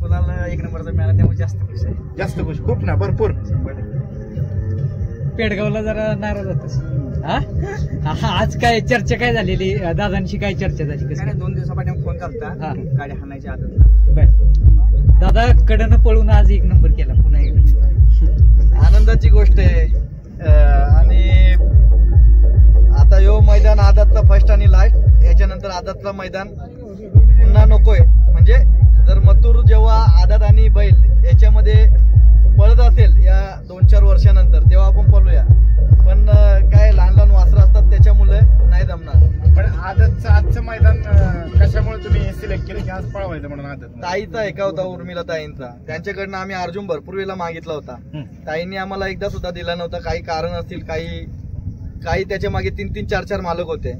मुलाला एक नंबरचा मिळाला त्यामुळे जास्त खुश आहे. जास्त खुश खूप ना भरपूर. पेडगावला जरा नाराज होतस. आज काय चर्चा काय झालेली दादांशी काय चर्चा झाली? कसं काय 2 दिवसापासून फोन चालता गाडी हाणायच्या आदत. दादा कडनं पळून आज एक नंबर केला पुन्हा एकदा. आनंदाची गोष्ट आहे. आणि आता यो मैदान आदतला फर्स्ट आणि लास्ट, याच्यानंतर आदतला मैदान पुन्हा नकोय. म्हणजे जर मथुर जेव्हा आदत आणि बैल याच्यामध्ये पळत असेल या 2-4 वर्षानंतर तेव्हा आपण पळूया. पण काय लहान लहान वासरं असतात त्याच्यामुळे नाही जमणार. पण आजचं मैदान कशामुळे तुम्ही सिलेक्ट केलं की आज पळवायचं म्हणून? आदत ताईचा एका होता, उर्मिला ताईंचा. त्यांच्याकडनं आम्ही अर्जुन भरपूर वेळेला मागितला होता. ताईंनी आम्हाला एकदा सुद्धा दिला नव्हता. काही कारण असतील, काही त्याच्या मागे 3-3, 4-4 मालक होते.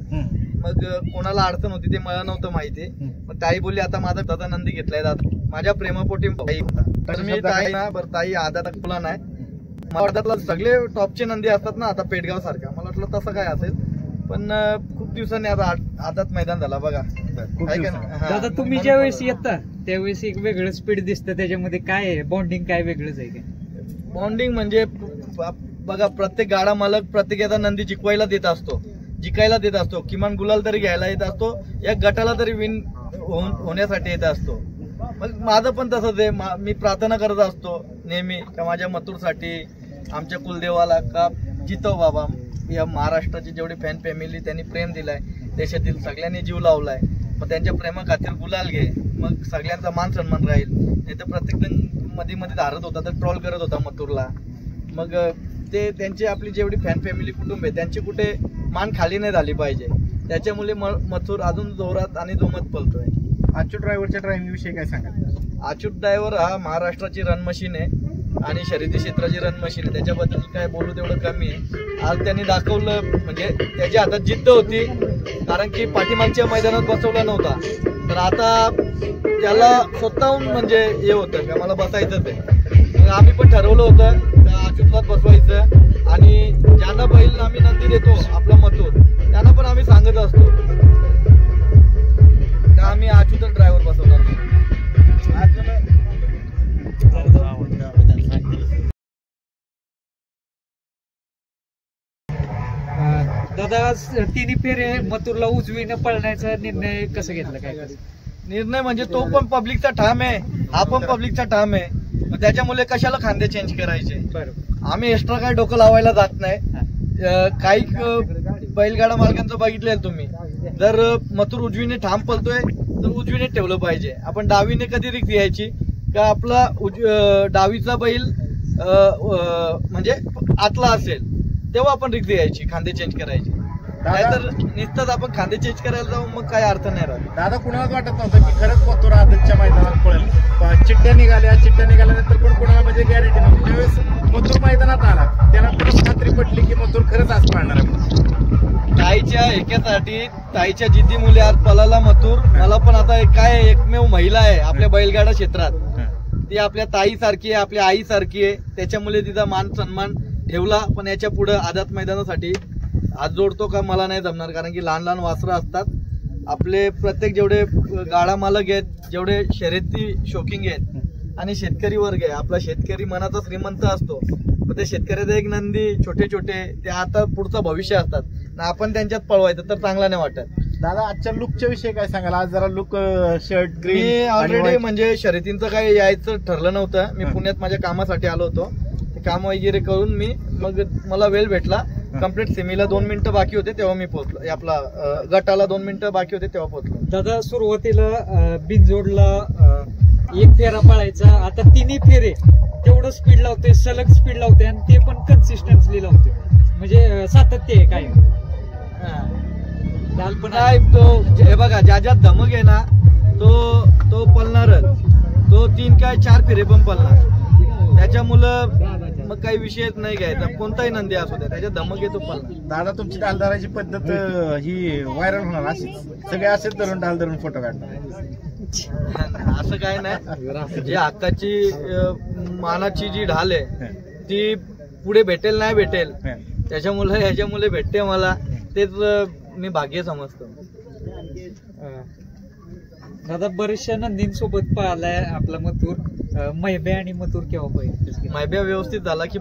मग कोणाला अडचण होती ते मला नव्हतं माहिती. मग ताई बोलली आता माझा दादा नंदी घेतलाय, दादा माझ्या प्रेमापोटी होता. तर मी ताई ना बरं ताई आदात तुला नाही, मला सगळे टॉपचे नंदी असतात ना आता पेडगाव सारखा. मला वाटलं तसं काय असेल. पण खूप दिवसांनी आता आदत मैदान झाला बघा. दादा तुम्ही ज्यावेळेस येता त्यावेळेस एक वेगळं स्पीड दिसतं, त्याच्यामध्ये काय आहे बॉन्डिंग? काय वेगळंच आहे का बॉन्डिंग? म्हणजे बघा प्रत्येक गाडा मालक प्रत्येकाचा नंदी जिंकायला देत असतो, किमान गुलाल तरी घ्यायला येत असतो, या गटाला तरी विन होण्यासाठी येत असतो. मग माझं पण तसंच आहे. मी प्रार्थना करत असतो नेहमी का माझ्या मथुरसाठी, आमच्या कुलदेवाला का जितो बाबा. या महाराष्ट्राची जेवढी फॅन फॅमिली त्यांनी प्रेम दिलाय, देशातील सगळ्यांनी जीव लावलाय, मग त्यांच्या प्रेमाखातीर गुलाल घे, मग सगळ्यांचा मान सन्मान राहील. नाही तर प्रत्येक जण मध्ये मध्ये धारत होता, तर ट्रोल करत होता मथुरला. मग ते त्यांची आपली जेवढी फॅन फॅमिली कुटुंब आहे त्यांची कुठे मान खाली नाही झाली पाहिजे. त्याच्यामुळे मथुर अजून जोरात आणि जोमत पळतोय. अच्युत ड्रायव्हरच्या ड्रायव्हिंग विषयी काय सांगाल? अच्युत ड्रायव्हर हा महाराष्ट्राची रन मशीन आहे आणि शर्यती क्षेत्राची रन मशीन आहे. त्याच्याबद्दल काय बोलू तेवढं कमी आहे. आज त्यांनी दाखवलं, म्हणजे त्याच्या हातात जिद्द होती, कारण की पाठीमागच्या मैदानात बसवला नव्हता. तर आता त्याला स्वतःहून म्हणजे हे होतं का मला बसायचंच आहे. मग आम्ही पण ठरवलं होतं का अच्युतलाच बसवायचं. आणि ज्यांना बैल आम्ही नंदी देतो आपला मथुर, त्यांना पण आम्ही सांगत असतो का आम्ही अच्युतच ड्रायव्हर बसवणार. दादा तिन्ही फेरे मथुरला उजवीनं पळण्याचा निर्णय कसा घेतला? काय निर्णय म्हणजे तो पण पब्लिकचा ठाम आहे, हा पण पब्लिकचा ठाम आहे. त्याच्यामुळे कशाला खांदे चेंज करायचे? आम्ही एक्स्ट्रा काय डोकं लावायला जात नाही. काही बैलगाडा मालकांचं बघितलेलं तुम्ही, जर मथुर उजवीने ठाम पळतोय तर उजवीने ठेवलं पाहिजे. आपण डावीने कधी रिक्त यायची का आपला डावीचा बैल म्हणजे आतला असेल तेव्हा आपण रिक्त यायची, खांदे चेंज करायची. नाहीतर नुसतंच आपण खांदे चेंज करायला जाऊ मग काय अर्थ नाही राहत. दादा कुणालाच वाटत नव्हतं की खरंच मथुर आदतच्या मैदानात पळेल. चिठ्ठ्या निघाल्यानंतर पण कोणाला म्हणजे गॅरंटी नव्हती. ज्यावेळेस मथुर मैदानात आला त्यांना परत खात्री पटली की मथुर खरंच आज पळणार आहे. ताईच्या एकासाठी ताईच्या जिद्दी मुले आज पळाला मथुर. मला पण आता काय एकमेव महिला आहे आपल्या बैलगाडा क्षेत्रात, ती आपल्या ताईसारखी आहे, आपल्या आईसारखी आहे. त्याच्यामुळे तिचा मान सन्मान ठेवला. पण याच्या पुढे आदत मैदानासाठी हात जोडतो का मला नाही जमणार, कारण की लहान लहान वासरं असतात आपले. प्रत्येक जेवढे गाडा मालक आहेत, जेवढे शर्यती शौकिंग आहेत आणि शेतकरी वर्ग आहे, आपला शेतकरी मनाचा श्रीमंत असतो. मग त्या शेतकऱ्याचा एक नंदी छोटे छोटे ते आता पुढचं भविष्य असतात ना, आपण त्यांच्यात पळवायचं तर चांगला नाही वाटत. दादा आजच्या लुकच्या विषयी काय सांगाल? आज जरा लुक शर्ट ग्रीन. मी ऑलरेडी म्हणजे शर्यतींचं काही यायचं ठरलं नव्हतं. मी पुण्यात माझ्या कामासाठी आलो होतो. काम वगैरे करून मी मग मला वेळ भेटला. कम्प्लीट सेमीला 2 मिनिटं बाकी होते तेव्हा मी पोहोचलो. आपला गटाला 2 मिनिटं बाकी होते तेव्हा पोहोचलो. दादा सुरुवातीला बिनजोडला एक फेरा पळायचा, आता तिन्ही फेरे तेवढं स्पीड लावते, सलग स्पीड लावते आणि ते पण कन्सिस्टन्सली लावते. म्हणजे सातत्य आहे काय नाही. तो हे बघा ज्या धमक आहे ना तो पळणारच. तो 3 काय 4 फेरे पण पळणार. त्याच्यामुळं मग काही विषयच नाही घ्यायचा. कोणताही नंदी असू द्या, त्याच्या धमक येतो पळणार. दादा तुमची डाल धरायची पद्धत ही व्हायरल होणार. अशीच सगळे असेच धरून डाल धरून फोटो काढणार. असं काय नाही. जी हक्काची मानाची जी ढाल आहे ती पुढे भेटेल नाही भेटेल ह्याच्यामुळे भेटते मला. तेच मी भाग्य समजतो. दादा बरेचशा नंदींसोबत पाहिलाय आपला मथुर, मैब्या आणि मथुर केव्हा पाहिजे? मैब्या व्यवस्थित झाला की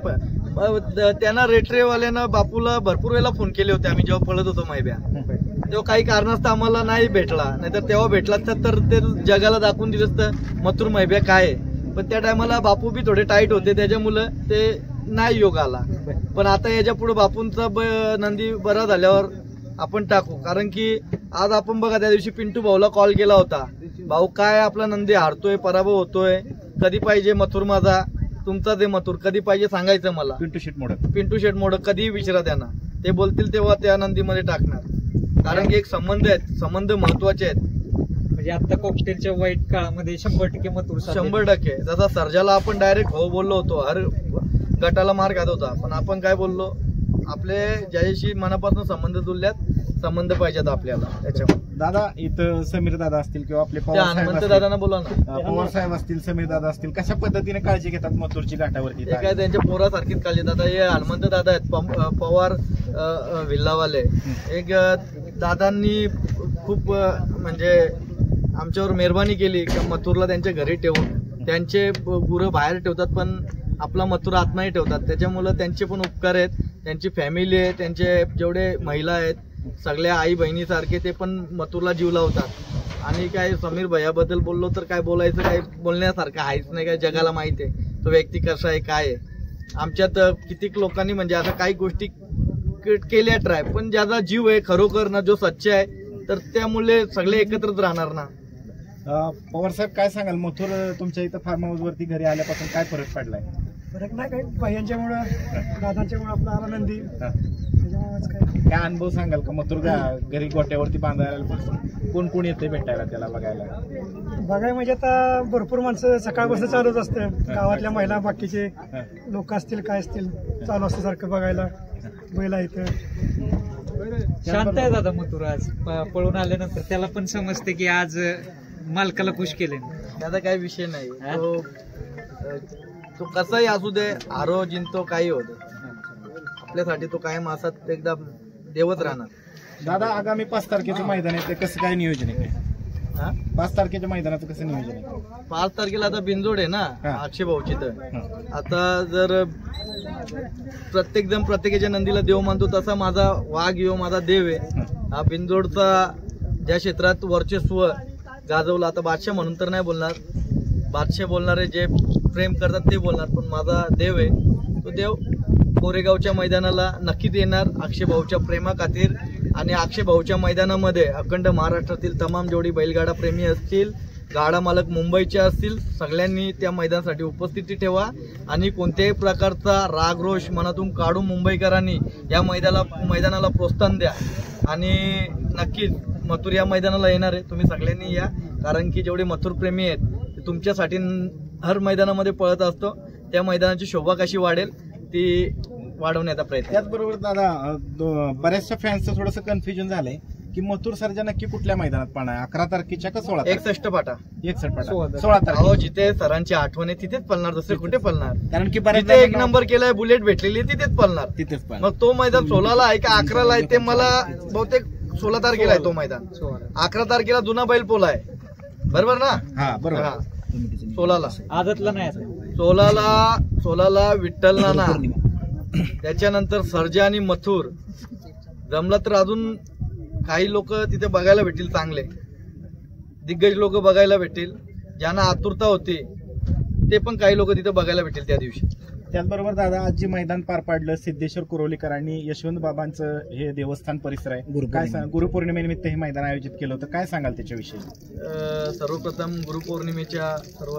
त्यांना रेटरेवाल्यानं बापूला भरपूर वेळेला फोन केले होते आम्ही जेव्हा पळत होतो मैब्या, तेव्हा काही कारणास्तव आम्हाला नाही भेटला, नाहीतर तेव्हा भेटला तर ते जगाला दाखवून दिलं असतं मथुर मैब्या काय आहे. पण त्या टायमाला बापू बी थोडे टाईट होते, त्याच्यामुळं ते नाही योग आला. पण आता याच्या पुढे बापूंचा नंदी बरा झाल्यावर आपण टाकू, कारण की आज आपण बघा त्या दिवशी पिंटू भाऊला कॉल केला होता, भाऊ काय आपला नंदी हारतोय, पराभव होतोय, कधी पाहिजे मथुर माझा, तुमचा ते मथुर कधी पाहिजे सांगायचं मला. पिंटू शेट मोडक कधीही विचारा त्यांना, ते बोलतील तेव्हा त्या नंदीमध्ये टाकणार, कारण की एक संबंध आहेत, संबंध महत्वाचे आहेत. म्हणजे आता कॉकटेलच्या वाईट काळामध्ये 100% मथुर 100%. जसा सर्जाला आपण डायरेक्ट हो बोललो होतो, हर गटाला मार खात होता, पण आपण काय बोललो, आपले ज्याशी मनापासून संबंध जुळल्यात, संबंध पाहिजेत आपल्याला. त्याच्यामुळे दादा इथं समीर दादा असतील किंवा आपले हनुमंत दादांना बोला ना, पवार साहेब असतील, समीर दादा असतील, कशा पद्धतीने काळजी घेतात मथुरची घाटावरती? ते काय त्यांच्या पोरासारखीच काळजी. दादा हे हनुमंत दादा आहेत, पवार विल्लावाले. एक दादांनी खूप म्हणजे आमच्यावर मेहरबानी केली की मथुरला त्यांच्या घरी ठेवून, त्यांचे गुरं बाहेर ठेवतात पण आपला मथुर आतमध्ये ठेवतात, त्याच्यामुळे त्यांचे पण उपकार आहेत. त्यांची फॅमिली आहे, त्यांचे जेवढे महिला आहेत सगळ्या आई बहिणीसारखे ते पण मथुरला जीव लावतात. आणि काय समीर भैयाबद्दल बोललो तर काय बोलायचं, काय बोलण्यासारखं आहेच नाही, काय जगाला माहिती आहे तो व्यक्ती कसा आहे काय आहे. आमच्यात कितीक लोकांनी म्हणजे आता काही गोष्टी केल्या ट्राय, पण ज्याचा जीव आहे खरोखर ना, जो सच्च आहे, तर त्यामुळे सगळे एकत्रच राहणार ना. पवार साहेब काय सांगाल, मथुर तुमच्या इथं फार्म हाऊस वरती घरी आल्यापासून काय फरक पडलाय? फरक नाही काही, भाईयांच्यामुळं दादांच्यामुळे आपला आला नंदी, काय अनुभव सांगाल का? मथुर घरी गोट्यावरती बांधायला कोण कोण येते भेटायला त्याला बघायला? बघाय म्हणजे आता भरपूर माणसं सकाळपासून चालूच असतं, गावातल्या महिला बाकीचे लोक असतील काय असतील चालू असतं सारखं बघायला, बैला इथं. शांत आहे दादा मथुर, आज पळून आल्यानंतर त्याला पण समजते की आज मालकाला खुश केले. त्याचा काही विषय नाही, तो कसाही असू दे, हारो जिंतो काही होत, आपल्यासाठी तो कायम असाच एकदा देवच राहणार. दादा आगामी 5 तारखेचं मैदान आहे, ते कसं काय नियोजन आहे? 5 तारखेच्या मैदानाचं कसं नियोजन आहे? 5 तारखेला आता बिनजोड आहे ना अक्षय भाऊची, तर आता जर प्रत्येक जण प्रत्येकाच्या नंदीला देव मानतो, तसा माझा वाघ यो माझा देव आहे. हा बिनजोडचा ज्या क्षेत्रात वर्चस्व गाजवला, आता बादशाह म्हणून तर नाही बोलणार, बादशाह बोलणारे जे प्रेम करतात ते बोलणार, पण माझा देव आहे तो देव कोरेगावच्या मैदानाला नक्कीच येणार अक्षय भाऊच्या प्रेमा खातीर. आणि अक्षय भाऊच्या मैदानामध्ये अखंड महाराष्ट्रातील तमाम जेवढी बैलगाडा प्रेमी असतील, गाडा मालक मुंबईचे असतील, सगळ्यांनी त्या मैदानासाठी उपस्थिती ठेवा आणि कोणत्याही प्रकारचा रागरोष मनातून काढून मुंबईकरांनी या मैदानाला प्रोत्साहन द्या. आणि नक्कीच मथुर या मैदानाला येणार आहे, तुम्ही सगळ्यांनी या, कारण की जेवढे मथुर प्रेमी आहेत ते तुमच्यासाठी हर मैदानामध्ये पळत असतो. त्या मैदानाची शोभा कशी वाढेल ती वाढवण्याचा प्रयत्न. त्याचबरोबर दादा बऱ्याचशा फॅन्सचं थोडंसं कन्फ्युजन झालंय की मथुर सर्जा नक्की कुठल्या मैदानात पळणार, 11 तारखेच्या का 16? 61 पाटा 16 तारखे. हो, जिथे सरांची आठवण आहे तिथेच पळणार, दुसरे कुठे पळणार? कारण की जिथे 1 नंबर केलाय, बुलेट भेटलेली तिथेच पळणार. तिथेच मग तो मैदान 16ला आहे का 11ला आहे ते मला बहुतेक 16 तारखेला आहे तो मैदान. 11 तारखेला जुना बैलपोला आहे, बरोबर ना? हा बरोबर. 16ला आदतला नाही, 16ला विठ्ठल नाना, त्याच्यानंतर सर्जा आणि मथुर. जमला तर अजून काही लोक तिथे बघायला भेटतील, चांगले दिग्गज लोक बघायला भेटतील, ज्यांना आतुरता होती ते पण काही लोक तिथे बघायला भेटतील त्या दिवशी. त्याचबरोबर दादा आज जे मैदान पार पाडलं सिद्धेश्वर कुरोलीकरांनी, यशवंत बाबांचं हे देवस्थान परिसर आहे, काय सांग गुरुपौर्णिमेनिमित्त हे मैदान आयोजित केलं होतं, काय सांगाल त्याच्याविषयी? सर्वप्रथम गुरुपौर्णिमेच्या सर्व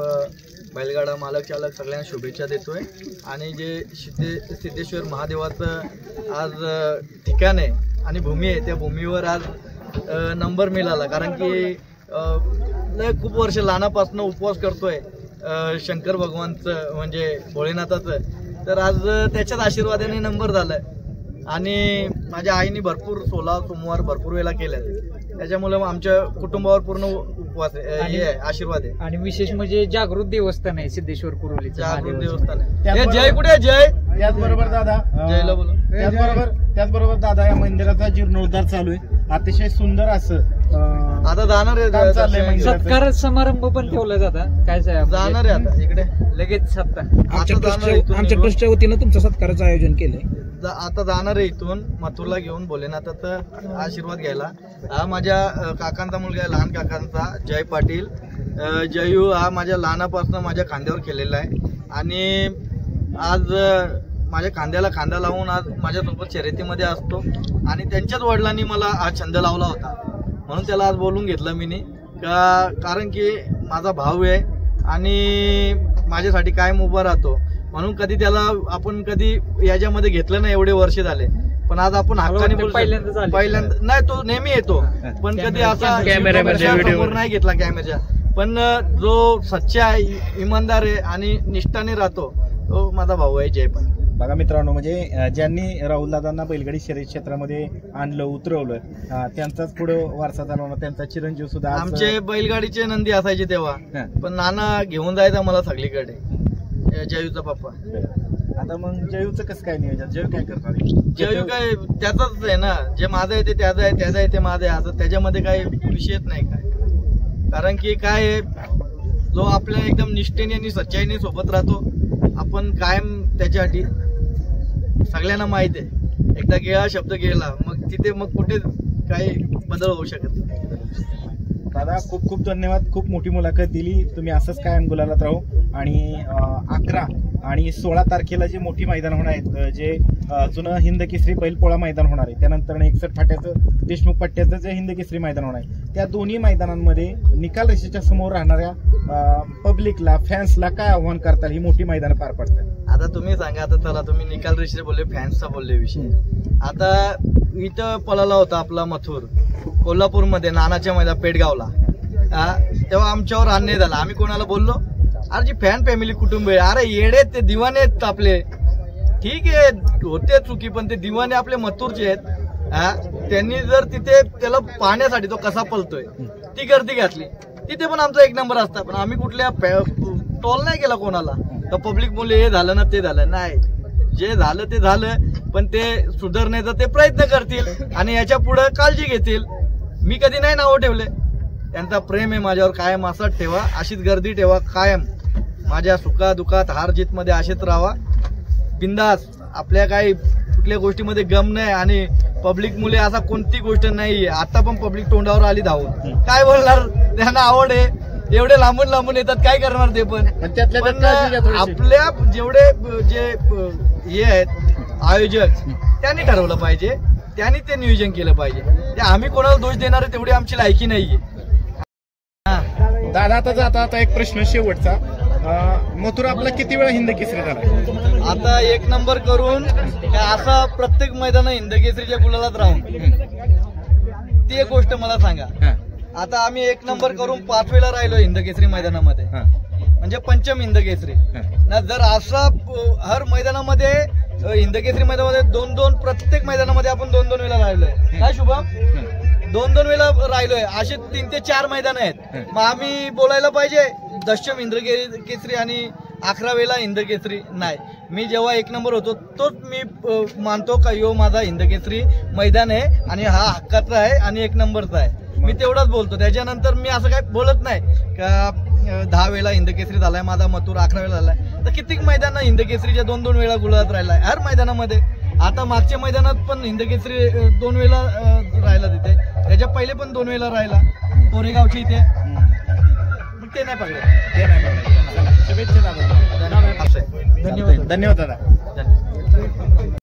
बैलगाडा मालक चालक सगळ्यांना शुभेच्छा देतोय. आणि जे सिद्धेश्वर महादेवाचं आज ठिकाण आहे आणि भूमी आहे, त्या भूमीवर आज नंबर मिळाला, कारण की खूप वर्ष लहानापासून उपवास करतोय शंकर भगवानचं म्हणजे भोलेनाथाचं, तर आज त्याच्याच आशीर्वादाने नंबर झालाय. आणि माझ्या आईने भरपूर 16 सोमवार भरपूर वेळा केल्यात, त्याच्यामुळे आमच्या कुटुंबावर पूर्ण उपवास आहे, आशीर्वाद आहे. आणि विशेष म्हणजे जागृत देवस्थान आहे सिद्धेश्वर कुरोली, जागृत देवस्थान आहे. जय कुठे जय. त्याचबरोबर दादा जयला बोला. त्याचबरोबर दादा या मंदिराचा जीर्णोद्धार चालू आहे, अतिशय सुंदर असं आता जाणार काम आहे चाललंय म्हणजे. सत्कार समारंभ पण ठेवला जाता काय साहेब जाणार आहे आता इकडे लगेच सत्ता आमच्या आता जाणार आहे इथून आमच्या निघून. ट्रस्टच्या वतीनं तुमच्या सत्काराचं आयोजन केलंय. आता जाणार आहे इथून मथुरला घेऊन भोलेनाथाचा आशीर्वाद घ्यायला. हा माझ्या काकांचा मुलगा आहे, लहान काकांचा जय पाटील. जयू हा माझ्या लहानापासून माझ्या खांद्यावर केलेला आहे आणि आज माझ्या खांद्याला खांदा लावून आज माझ्यासोबत शर्यतीमध्ये असतो आणि त्यांच्याच वडिलांनी मला हा छंद लावला होता म्हणून त्याला आज बोलून घेतलं मी कारण की माझा भाऊ आहे आणि माझ्यासाठी कायम उभा राहतो म्हणून कधी त्याला आपण कधी याच्यामध्ये घेतलं नाही, एवढे वर्ष झाले. पण आज आपण हक्काने बोलतो पहिल्यांदा नाही, तो नेहमी येतो पण कधी असा समोर नाही घेतला कॅमेऱ्याच्या. पण जो सच्चा इमानदार आहे आणि निष्ठाने राहतो तो माझा भाऊ आहे जय. पण बघा मित्रांनो, म्हणजे ज्यांनी राहुल दादांना बैलगाडी शर्यत क्षेत्रामध्ये आणलं उतरवलं त्यांचाच पुढे वारसा चालवणार, त्यांचा चिरंजीव सुद्धा आमचे बैलगाडीचे नंदी असायचे तेव्हा. पण नाना घेऊन जायचा मला सगळीकडे, जयूचा पप्पा. आता मग जयूचं कसं काय नियोजन, जयू काय करणार? जयू काय त्याचाच आहे ना, जे माझं आहे ते त्याचं आहे, त्याचं आहे ते माझं आहे, असं त्याच्यामध्ये काही विषयच नाही काय. कारण की काय आहे, जो आपल्या एकदम निष्ठेने आणि सच्चाईने सोबत राहतो आपण कायम त्याच्यासाठी. सगळ्यांना माहित आहे एकदा गेला शब्द गेला मग तिथे मग कुठे काही बदल होऊ शकत नाही. दादा खूप खूप धन्यवाद, खूप मोठी मुलाखत दिली तुम्ही. असंच कायम गुलालात राहू. आणि 11 आणि 16 तारखेला जे मोठी मैदान होणार आहेत, जे जुनं हिंद केसरी बैलपोळा मैदान होणार आहे, त्यानंतर 61 फाट्याचं देशमुख पट्ट्याचं जे हिंद केसरी मैदान होणार आहे, त्या दोन्ही मैदानांमध्ये निकाल रेषेच्या समोर राहणाऱ्या पब्लिकला, फॅन्सला काय आव्हान करताल ही मोठी मैदान पार पडतात? आता तुम्ही सांगा. आता चला तुम्ही निकाल रेषे बोलले, फॅन्सचा बोलले विषय. आता इथं पळाला होता आपला मथुर कोल्हापूरमध्ये नानाच्या मैदान पेडगावला. तेव्हा आमच्यावर अन्याय झाला. आम्ही कोणाला बोललो? अरे जी फॅन फॅमिली कुटुंब आहे, अरे येडे ते दिवाने आहेत आपले. ठीक आहे होते चुकी पण ते दिवाने आपले मथुरचे आहेत. त्यांनी जर तिथे त्याला पाहण्यासाठी तो कसा पळतोय ती गर्दी घातली, तिथे पण आमचा एक नंबर असता. पण आम्ही कुठल्या टोल नाही केला कोणाला. तर पब्लिक बोलले हे झालं ना ते झालं नाही, जे झालं ते झालं. पण ते सुधारण्याचा ते प्रयत्न करतील आणि याच्या पुढे काळजी घेतील. मी कधी नाही नावं ठेवले. त्यांचा प्रेम आहे माझ्यावर कायम असंच ठेवा, अशीच गर्दी ठेवा कायम. माझ्या सुखा दुखात हार जीत मध्ये असेच राहा बिंदास. आपल्या काही कुठल्या गोष्टीमध्ये गम नाही आणि पब्लिक मुले असा कोणती गोष्ट नाहीये. आता पण पब्लिक तोंडावर आली धावून, काय बोलणार, त्यांना आवड आहे. एवढे लांबून लांबून येतात, काय करणार ते. पण आपल्या जेवढे जे हे आहेत आयोजक त्यांनी ठरवलं पाहिजे, त्यांनी ते नियोजन केलं पाहिजे. ते आम्ही कोणाला दोष देणार आहे तेवढी आमची लायकी नाहीये. दादा आता एक प्रश्न शेवटचा, मथुर आपला किती वेळा हिंद केसरी झाला? आता एक नंबर करून असा प्रत्येक मैदान हिंद केसरीच्या गुलालात राहून ती एक गोष्ट मला सांगा. आता आम्ही एक नंबर करून 5 वेळा राहिलो हिंद केसरी मैदानामध्ये, म्हणजे पंचम हिंद केसरी ना. जर असा हर मैदानामध्ये हिंद केसरी मैदानामध्ये 2-2 प्रत्येक मैदानामध्ये आपण 2-2 वेळा राहिलोय. काय शुभम? 2-2 वेळा राहिलोय. असे 3 ते 4 मैदान आहेत. मग आम्ही बोलायला पाहिजे दशम हिंद केसरी आणि 11 वेळा हिंद केसरी नाही. मी जेव्हा एक नंबर होतो तोच मी मानतो का यो माझा हिंद केसरी मैदान आहे आणि हा हक्काचा आहे आणि एक नंबरचा आहे. मी तेवढाच बोलतो. त्याच्यानंतर मी असं काय बोलत नाही का 10 वेळा हिंद केसरी झालाय माझा मथुर, 11 वेळा झालाय. तर कितीक मैदान हिंद केसरीच्या 2-2 वेळा गुलाबात राहिलाय हर मैदानामध्ये. आता मागच्या मैदानात पण हिंद केसरी 2 वेळा राहिला तिथे, त्याच्या पहिले पण 2 वेळा राहिला कोरेगावची इथे. मग ते नाही पकडलं. शुभेच्छा दादा. धन्यवाद. धन्यवाद दादा.